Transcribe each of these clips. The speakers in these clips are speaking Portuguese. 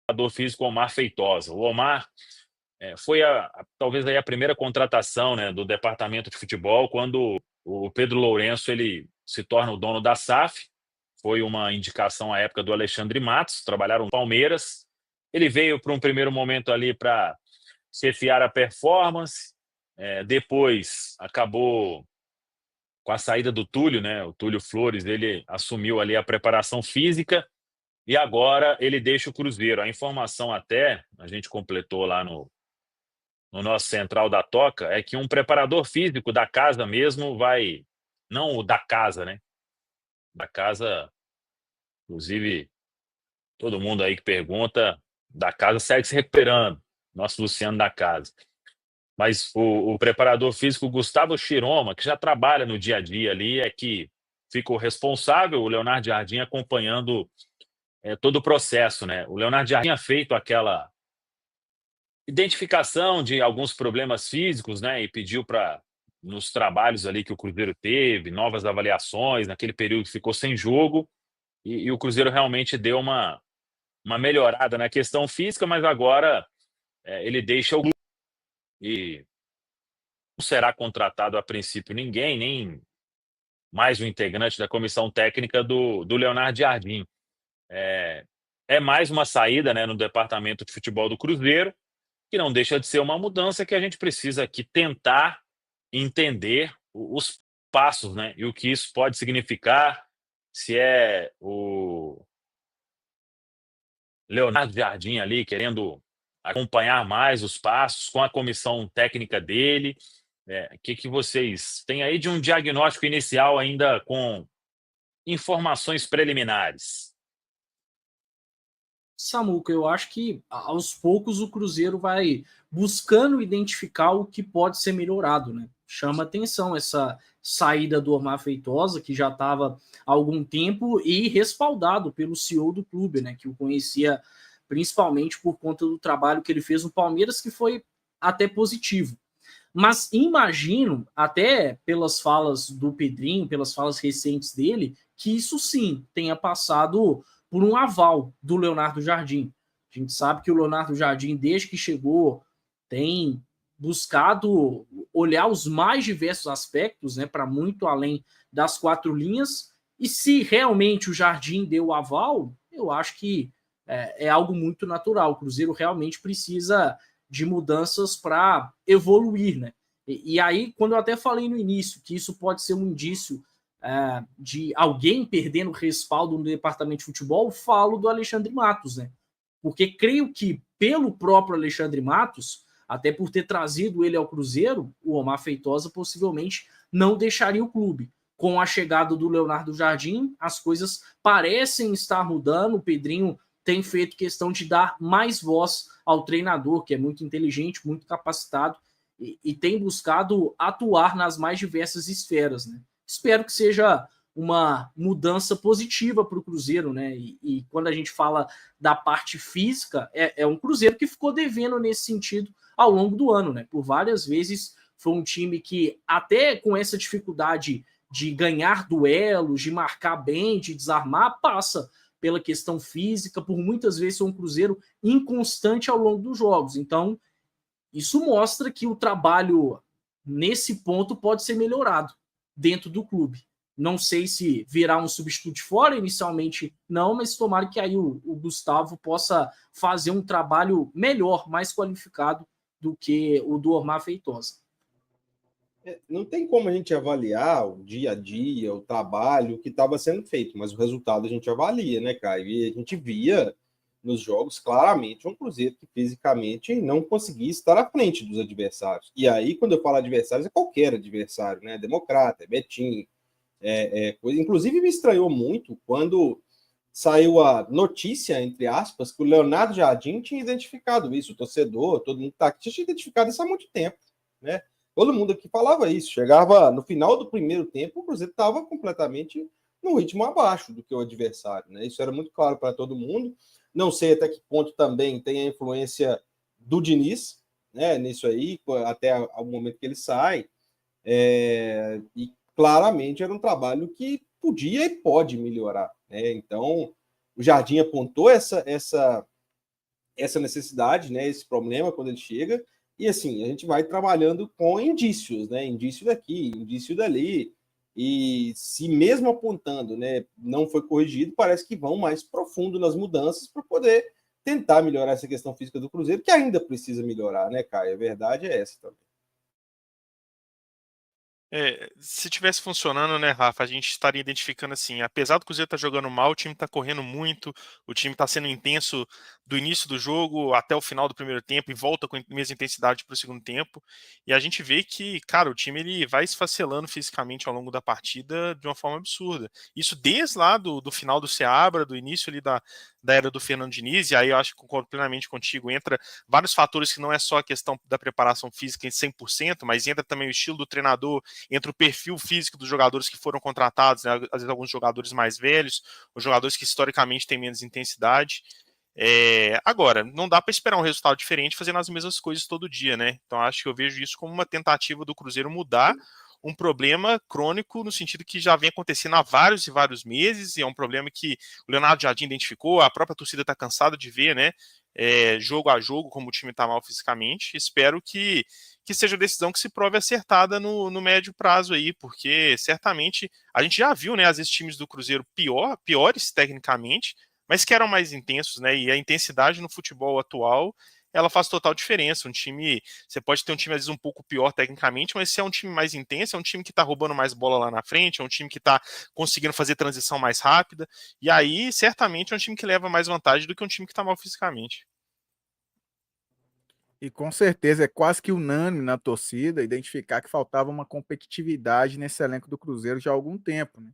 preparador físico Omar Feitosa. O Omar foi talvez aí a primeira contratação, né, do departamento de futebol quando o Pedro Lourenço ele se torna o dono da SAF. Foi uma indicação à época do Alexandre Matos, trabalharam no Palmeiras. Ele veio para um primeiro momento ali para chefiar a performance, depois acabou com a saída do Túlio, né? O Túlio Flores, ele assumiu ali a preparação física e agora ele deixa o Cruzeiro. A informação até, a gente completou lá no nosso Central da Toca, é que um preparador físico da casa mesmo vai, não o da casa, né? Da casa, inclusive, todo mundo aí que pergunta, da casa segue se recuperando. Nosso Luciano da casa. Mas o preparador físico Gustavo Chiroma, que já trabalha no dia a dia ali, é que fica o responsável, o Leonardo Jardim acompanhando todo o processo, né? O Leonardo Jardim tinha feito aquela identificação de alguns problemas físicos, né? E pediu para, nos trabalhos ali que o Cruzeiro teve, novas avaliações, naquele período que ficou sem jogo, e o Cruzeiro realmente deu uma melhorada na questão física, mas agora ele deixa o clube e não será contratado a princípio ninguém, nem mais um integrante da comissão técnica do Leonardo Jardim. É mais uma saída, né, no departamento de futebol do Cruzeiro, que não deixa de ser uma mudança que a gente precisa aqui tentar entender os passos, né, e o que isso pode significar, se é o Leonardo Jardim ali querendo acompanhar mais os passos com a comissão técnica dele. O que vocês têm aí de um diagnóstico inicial ainda com informações preliminares? Samuca, eu acho que aos poucos o Cruzeiro vai buscando identificar o que pode ser melhorado, né? Chama atenção essa saída do Omar Feitosa, que já estava há algum tempo e respaldado pelo CEO do clube, né? Que o conhecia principalmente por conta do trabalho que ele fez no Palmeiras, que foi até positivo. Mas imagino, até pelas falas do Pedrinho, pelas falas recentes dele, que isso sim tenha passado por um aval do Leonardo Jardim. A gente sabe que o Leonardo Jardim, desde que chegou, tem buscado olhar os mais diversos aspectos, né, para muito além das quatro linhas. E se realmente o Jardim deu o aval, eu acho que é algo muito natural. O Cruzeiro realmente precisa de mudanças para evoluir, né? E aí, quando eu até falei no início que isso pode ser um indício de alguém perdendo respaldo no departamento de futebol, falo do Alexandre Matos, né? Porque creio que, pelo próprio Alexandre Matos, até por ter trazido ele ao Cruzeiro, o Omar Feitosa possivelmente não deixaria o clube. Com a chegada do Leonardo Jardim, as coisas parecem estar mudando. O Pedrinho tem feito questão de dar mais voz ao treinador, que é muito inteligente, muito capacitado, e tem buscado atuar nas mais diversas esferas, né? Espero que seja uma mudança positiva para o Cruzeiro, né? E quando a gente fala da parte física, é um Cruzeiro que ficou devendo nesse sentido ao longo do ano, né? Por várias vezes foi um time que, até com essa dificuldade de ganhar duelos, de marcar bem, de desarmar, passa pela questão física, por muitas vezes ser um Cruzeiro inconstante ao longo dos jogos. Então, isso mostra que o trabalho nesse ponto pode ser melhorado dentro do clube. Não sei se virá um substituto de fora, inicialmente não, mas tomara que aí o Gustavo possa fazer um trabalho melhor, mais qualificado do que o do Omar Feitosa. Não tem como a gente avaliar o dia a dia, o trabalho que estava sendo feito, mas o resultado a gente avalia, né, Caio? E a gente via nos jogos claramente um Cruzeiro que fisicamente não conseguia estar à frente dos adversários. E aí, quando eu falo adversários, é qualquer adversário, né? Democrata, Betinho, coisa. Inclusive, me estranhou muito quando saiu a notícia, entre aspas, que o Leonardo Jardim tinha identificado isso, o torcedor, todo mundo que está aqui, tinha identificado isso há muito tempo, né? Todo mundo aqui falava isso. Chegava no final do primeiro tempo, o Cruzeiro estava completamente no ritmo abaixo do que o adversário, né? Isso era muito claro para todo mundo. Não sei até que ponto também tem a influência do Diniz, né? Nisso aí, até o momento que ele sai. E claramente era um trabalho que podia e pode melhorar, né? Então, o Jardim apontou essa essa necessidade, né, esse problema quando ele chega, e assim, a gente vai trabalhando com indícios, né, indício daqui, indício dali, e se mesmo apontando, né, não foi corrigido, parece que vão mais profundo nas mudanças para poder tentar melhorar essa questão física do Cruzeiro, que ainda precisa melhorar, né, Caio? A verdade é essa também. Se tivesse funcionando, né, Rafa, a gente estaria identificando assim, apesar do Cruzeiro estar jogando mal, o time está correndo muito, o time está sendo intenso do início do jogo até o final do primeiro tempo e volta com a mesma intensidade para o segundo tempo. E a gente vê que, cara, o time ele vai esfacelando fisicamente ao longo da partida de uma forma absurda. Isso desde lá do final do Seabra, do início ali da era do Fernando Diniz, e aí eu acho que concordo plenamente contigo, entra vários fatores que não é só a questão da preparação física em 100%, mas entra também o estilo do treinador, entre o perfil físico dos jogadores que foram contratados, né, às vezes alguns jogadores mais velhos, os jogadores que historicamente têm menos intensidade. Agora, não dá para esperar um resultado diferente fazendo as mesmas coisas todo dia, né? Então acho que eu vejo isso como uma tentativa do Cruzeiro mudar um problema crônico no sentido que já vem acontecendo há vários e vários meses, e é um problema que o Leonardo Jardim identificou, a própria torcida está cansada de ver, né? Jogo a jogo, como o time está mal fisicamente. Espero que seja a decisão que se prove acertada no médio prazo aí, porque certamente a gente já viu, né, às vezes times do Cruzeiro piores tecnicamente, mas que eram mais intensos, né, e a intensidade no futebol atual, ela faz total diferença. Você pode ter um time às vezes um pouco pior tecnicamente, mas se é um time mais intenso, é um time que tá roubando mais bola lá na frente, é um time que tá conseguindo fazer transição mais rápida, e aí certamente é um time que leva mais vantagem do que um time que tá mal fisicamente. E com certeza é quase que unânime na torcida identificar que faltava uma competitividade nesse elenco do Cruzeiro já há algum tempo, né?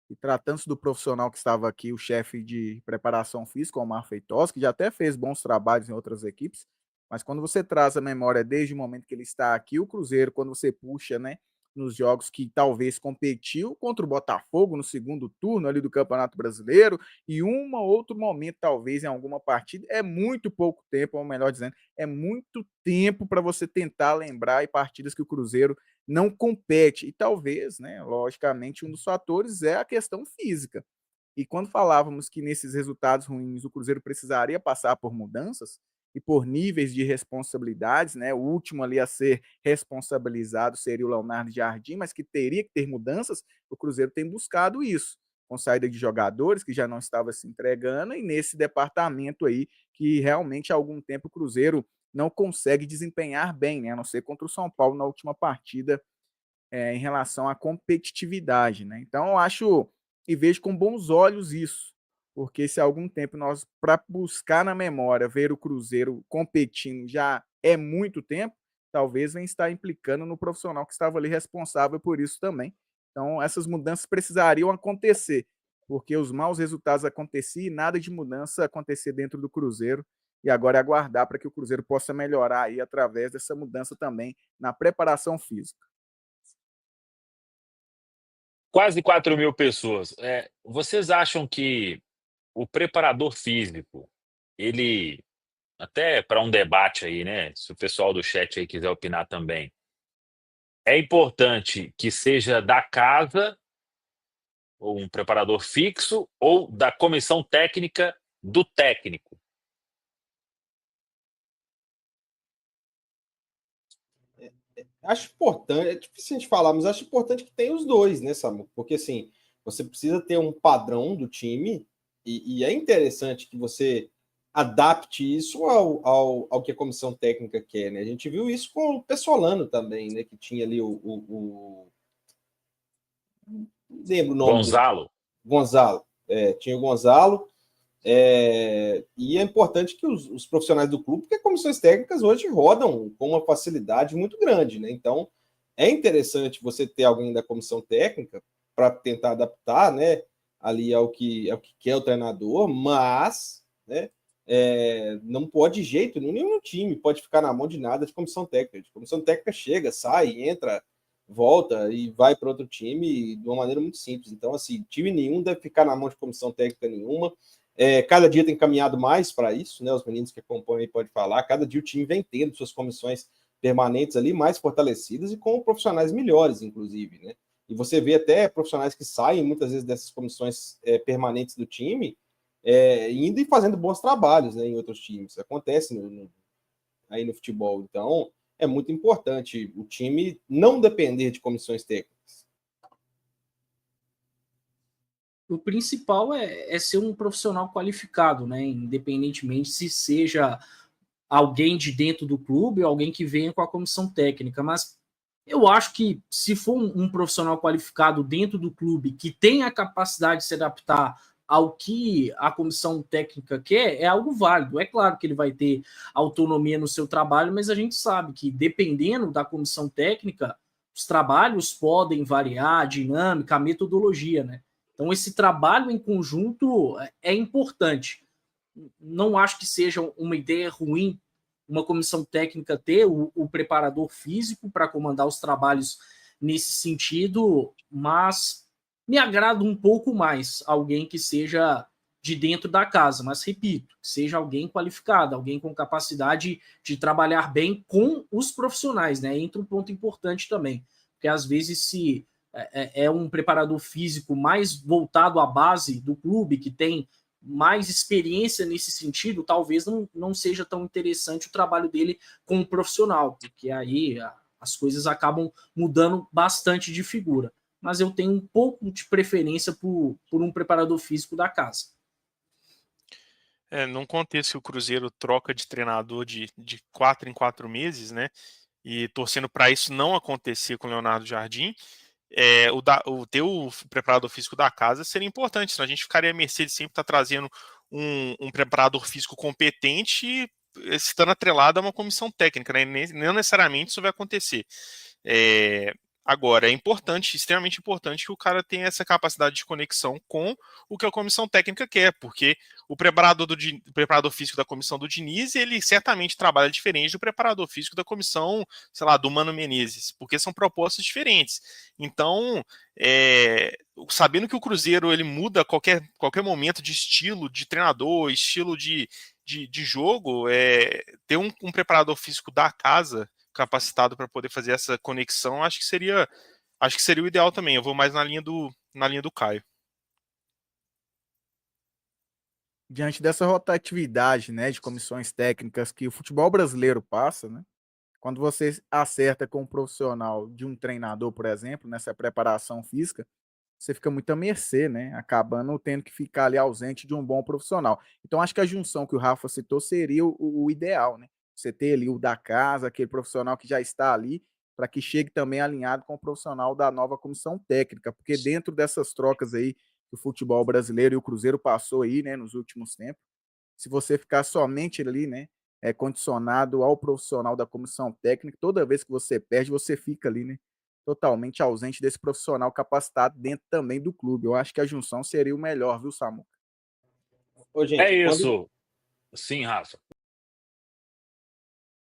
E tratando-se do profissional que estava aqui, o chefe de preparação física, Omar Feitosa, que já até fez bons trabalhos em outras equipes, mas quando você traz a memória desde o momento que ele está aqui, o Cruzeiro, quando você puxa, né, nos jogos que talvez competiu contra o Botafogo no segundo turno ali do Campeonato Brasileiro, e um ou outro momento, talvez, em alguma partida, é muito pouco tempo, ou melhor dizendo, é muito tempo para você tentar lembrar e partidas que o Cruzeiro não compete. E talvez, né, logicamente, um dos fatores é a questão física. E quando falávamos que nesses resultados ruins o Cruzeiro precisaria passar por mudanças e por níveis de responsabilidades, né? O último ali a ser responsabilizado seria o Leonardo Jardim, mas que teria que ter mudanças, o Cruzeiro tem buscado isso, com saída de jogadores que já não estava se entregando, e nesse departamento aí que realmente há algum tempo o Cruzeiro não consegue desempenhar bem, né? A não ser contra o São Paulo na última partida, em relação à competitividade, né? Então eu acho e vejo com bons olhos isso, porque se há algum tempo nós, para buscar na memória, ver o Cruzeiro competindo já é muito tempo, talvez venha estar implicando no profissional que estava ali responsável por isso também. Então essas mudanças precisariam acontecer, porque os maus resultados aconteciam e nada de mudança acontecer dentro do Cruzeiro, e agora é aguardar para que o Cruzeiro possa melhorar aí através dessa mudança também na preparação física. Quase 4.000 pessoas. Vocês acham que o preparador físico, ele, até para um debate aí, né? Se o pessoal do chat aí quiser opinar também, é importante que seja da casa, ou um preparador fixo, ou da comissão técnica do técnico? Acho importante, é difícil a gente falar, mas acho importante que tenha os dois, né, Samu? Porque assim, você precisa ter um padrão do time, e é interessante que você adapte isso ao que a comissão técnica quer, né? A gente viu isso com o Pessolano também, né? Que tinha ali não lembro o nome dele. Gonzalo. Tinha o Gonzalo. E é importante que os profissionais do clube, porque comissões técnicas hoje rodam com uma facilidade muito grande, né? Então, é interessante você ter alguém da comissão técnica para tentar adaptar, né, ali ao que quer o treinador, mas, né, não pode de jeito nenhum time pode ficar na mão de nada de comissão técnica. A comissão técnica chega, sai, entra, volta e vai para outro time de uma maneira muito simples. Então, assim, time nenhum deve ficar na mão de comissão técnica nenhuma. Cada dia tem caminhado mais para isso, né? Os meninos que acompanham aí podem falar. Cada dia o time vem tendo suas comissões permanentes ali mais fortalecidas e com profissionais melhores, inclusive, né? E você vê até profissionais que saem muitas vezes dessas comissões permanentes do time, indo e fazendo bons trabalhos, né, em outros times. Acontece aí no futebol. Então, é muito importante o time não depender de comissões técnicas. O principal é ser um profissional qualificado, né? Independentemente se seja alguém de dentro do clube ou alguém que venha com a comissão técnica. Mas eu acho que se for um profissional qualificado dentro do clube que tem a capacidade de se adaptar ao que a comissão técnica quer, é algo válido. É claro que ele vai ter autonomia no seu trabalho, mas a gente sabe que dependendo da comissão técnica, os trabalhos podem variar, a dinâmica, a metodologia, né? Então, esse trabalho em conjunto é importante. Não acho que seja uma ideia ruim uma comissão técnica ter o preparador físico para comandar os trabalhos nesse sentido, mas me agrada um pouco mais alguém que seja de dentro da casa, mas repito, que seja alguém qualificado, alguém com capacidade de trabalhar bem com os profissionais, né? Entra um ponto importante também, porque às vezes se é um preparador físico mais voltado à base do clube, que tem mais experiência nesse sentido, talvez não seja tão interessante o trabalho dele como profissional, porque aí as coisas acabam mudando bastante de figura. Mas eu tenho um pouco de preferência por um preparador físico da casa. Num contexto que o Cruzeiro troca de treinador de 4 em 4 meses, né? E torcendo para isso não acontecer com o Leonardo Jardim, o ter o preparador físico da casa seria importante, senão a gente ficaria à mercê de sempre estar trazendo um preparador físico competente estando atrelado a uma comissão técnica, né? Não necessariamente isso vai acontecer. Agora, é importante, extremamente importante que o cara tenha essa capacidade de conexão com o que a comissão técnica quer, porque o preparador físico da comissão do Diniz, ele certamente trabalha diferente do preparador físico da comissão, sei lá, do Mano Menezes, porque são propostas diferentes. Então, sabendo que o Cruzeiro ele muda a qualquer momento de estilo de treinador, estilo de jogo, ter um preparador físico da casa capacitado para poder fazer essa conexão, acho que seria o ideal também. Eu vou mais na linha do Caio. Diante dessa rotatividade, né, de comissões técnicas que o futebol brasileiro passa, né? Quando você acerta com um profissional de um treinador, por exemplo, nessa preparação física, você fica muito à mercê, né? Acabando tendo que ficar ali ausente de um bom profissional. Então, acho que a junção que o Rafa citou seria o ideal, né? Você ter ali o da casa, aquele profissional que já está ali, para que chegue também alinhado com o profissional da nova comissão técnica, porque dentro dessas trocas aí que o futebol brasileiro e o Cruzeiro passou aí, né, nos últimos tempos, se você ficar somente ali, né, condicionado ao profissional da comissão técnica, toda vez que você perde, você fica ali, né, totalmente ausente desse profissional capacitado dentro também do clube. Eu acho que a junção seria o melhor, viu, Samu? Ô, gente, É isso. Sim, Rafa.